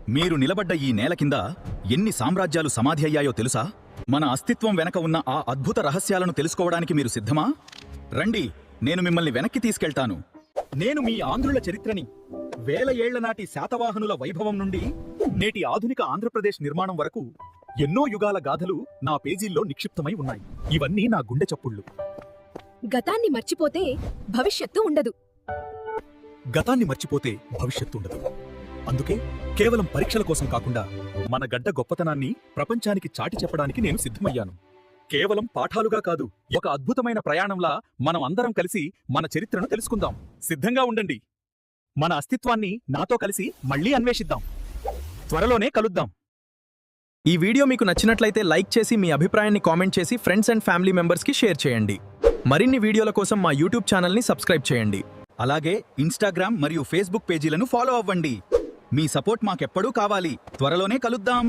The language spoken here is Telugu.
మీరు నిలబడ్డ ఈ నేల కింద ఎన్ని సామ్రాజ్యాలు సమాధి అయ్యాయో తెలుసా? మన అస్తిత్వం వెనక ఉన్న ఆ అద్భుత రహస్యాలను తెలుసుకోవడానికి మీరు సిద్ధమా? రండి, నేను మిమ్మల్ని వెనక్కి తీసుకెళ్తాను. నేను మీ ఆంధ్రుల చరిత్రని, వేల ఏళ్ల నాటి శాతవాహనుల వైభవం నుండి నేటి ఆధునిక ఆంధ్రప్రదేశ్ నిర్మాణం వరకు ఎన్నో యుగాల గాథలు నా పేజీల్లో నిక్షిప్తమై ఉన్నాయి. ఇవన్నీ నా గుండె చప్పుళ్ళు. గతాన్ని మర్చిపోతే భవిష్యత్తు ఉండదు. గతాన్ని మర్చిపోతే భవిష్యత్తు ఉండదు. అందుకే కేవలం పరీక్షల కోసం కాకుండా మన గడ్డ గొప్పతనాన్ని ప్రపంచానికి చాటి చెప్పడానికి నేను సిద్ధమయ్యాను. కేవలం పాఠాలుగా కాదు, ఒక అద్భుతమైన ప్రయాణంలా మనం అందరం కలిసి మన చరిత్రను తెలుసుకుందాం. సిద్ధంగా ఉండండి. మన అస్తిత్వాన్ని నాతో కలిసి మళ్లీ అన్వేషిద్దాం. త్వరలోనే కలుద్దాం. ఈ వీడియో మీకు నచ్చినట్లయితే లైక్ చేసి మీ అభిప్రాయాన్ని కామెంట్ చేసి ఫ్రెండ్స్ అండ్ ఫ్యామిలీ మెంబర్స్కి షేర్ చేయండి. మరిన్ని వీడియోల కోసం మా యూట్యూబ్ ఛానల్ని సబ్స్క్రైబ్ చేయండి. అలాగే ఇన్స్టాగ్రామ్ మరియు ఫేస్బుక్ పేజీలను ఫాలో అవ్వండి. మీ సపోర్ట్ మాకెప్పుడూ కావాలి. త్వరలోనే కలుద్దాం.